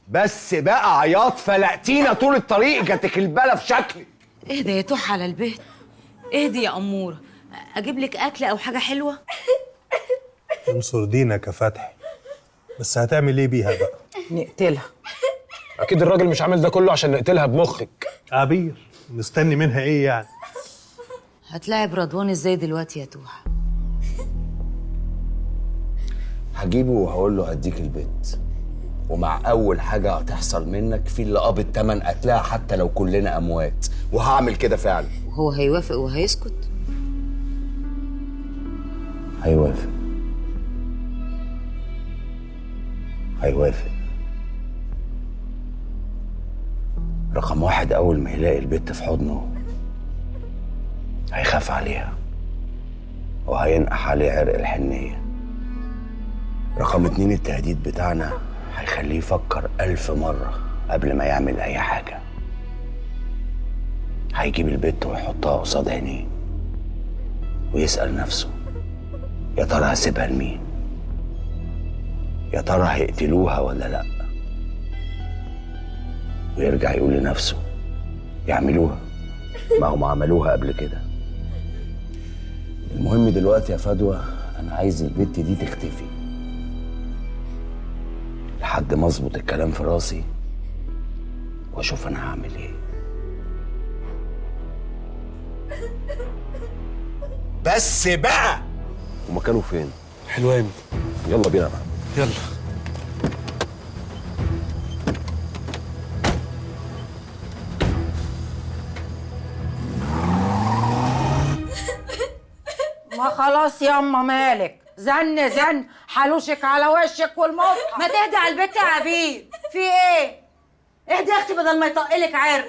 بس بقى عياط فلقتينا طول الطريق، جاتك البلا في شكلك. اهدى يا توح على البيت، اهدي يا اموره. اجيب لك اكل او حاجه حلوه؟ انصر دينك يا فتحي، بس هتعمل ايه بيها بقى؟ نقتلها. اكيد الراجل مش عامل ده كله عشان نقتلها بمخك. عبير، مستني منها ايه يعني؟ هتلاعب رضوان ازاي دلوقتي يا توح؟ هجيبه وهقول له هديك البيت، ومع اول حاجه هتحصل منك في اللي قابض تمن قتلها حتى لو كلنا اموات، وهعمل كده فعلا. وهو هيوافق وهيسكت؟ هيوافق. هيوافق. رقم واحد، اول ما يلاقي البت في حضنه هيخاف عليها وهينقح عليه عرق الحنيه. رقم اتنين، التهديد بتاعنا هيخليه يفكر 1000 مرة قبل ما يعمل أي حاجة. هيجيب البت ويحطها قصاد عينيه ويسأل نفسه يا ترى هسيبها لمين؟ يا ترى هيقتلوها ولا لأ؟ ويرجع يقول لنفسه يعملوها، ما هم عملوها قبل كده. المهم دلوقتي يا فدوى، أنا عايز البت دي تختفي لحد ما اظبط الكلام في راسي واشوف انا هعمل ايه. بس بقى. ومكانه فين؟ حلوان. يلا بينا بقى. يلا. ما خلاص ياما مالك؟ زن حلوشك على وشك والمصحف. ما تهدي على البيت يا عبيد. في ايه؟ اهدي يا اختي بدل ما يطقلك عرق.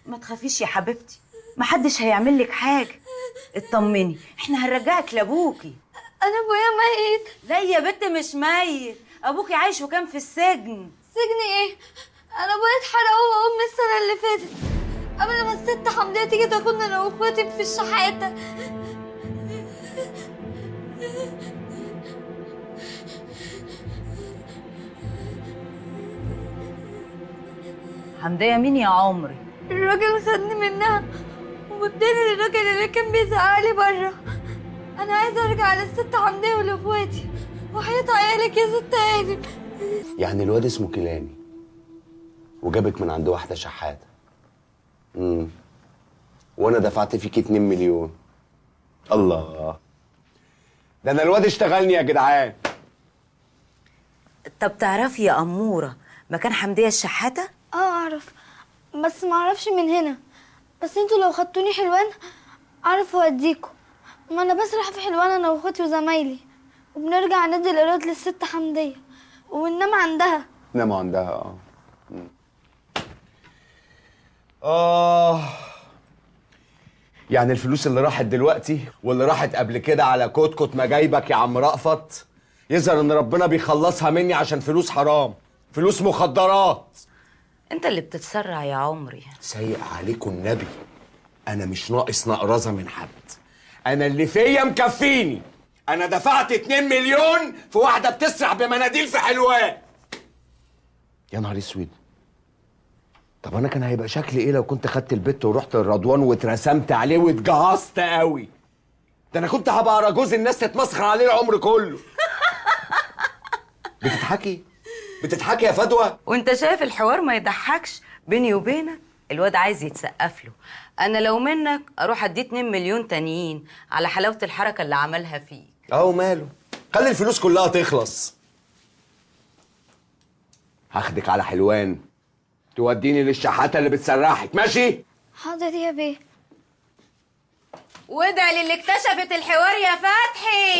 ما تخافيش يا حبيبتي، محدش هيعمل لك حاجه. اطمني، احنا هنرجعك لابوكي. انا ابويا ميت. لا يا بنت مش ميت، ابوكي عايش وكان في السجن. سجن ايه؟ انا ابويا اتحرق هو وامي السنه اللي فاتت قبل ما الست حمديه تيجي تاخدنا انا واخواتي في الشحاته. حمديه مين يا عمري؟ الراجل خدني منها واداني للراجل اللي كان بيزعقلي بره. انا عايزه ارجع للست حمديه ولاخواتي وحياة عيالك يا ست هانم. يعني الواد اسمه كيلاني وجابك من عند واحده شحاته. وانا دفعت فيك 2 مليون. الله، ده انا الواد اشتغلني يا جدعان. طب تعرفي يا اموره مكان حمديه الشحاته؟ اعرف، بس ما اعرفش من هنا. بس انتوا لو خدتوني حلوان اعرف اوديكوا. ما انا بسرح في حلوان انا واخواتي وزمايلي، وبنرجع ندي الايراد للست حمديه وبننام عندها. ناموا عندها. يعني الفلوس اللي راحت دلوقتي واللي راحت قبل كده على كتكت ما جايبك يا عم رأفت، يظهر ان ربنا بيخلصها مني عشان فلوس حرام، فلوس مخدرات. انت اللي بتتسرع يا عمري. سيء عليكم النبي، انا مش ناقص نقرزه من حد، انا اللي فيا مكفيني. انا دفعت 2 مليون في واحده بتسرح بمناديل في حلوان. يا نهار اسود، طب انا كان هيبقى شكلي ايه لو كنت خدت البت ورحت لرضوان واترسمت عليه واتجهزت قوي؟ ده انا كنت هبقى رجوز الناس تتمسخر عليه العمر كله. بتضحكي يا فدوى؟ وانت شايف الحوار ما يضحكش؟ بيني وبينك الواد عايز يتسقف له. انا لو منك اروح اديه 2 مليون تانيين على حلاوه الحركه اللي عملها فيك. اهو ماله، خلي الفلوس كلها تخلص. هاخدك على حلوان توديني للشحاته اللي بتسرحك، ماشي؟ حاضر يا بيه. وادعي للي اكتشفت الحوار يا فتحي.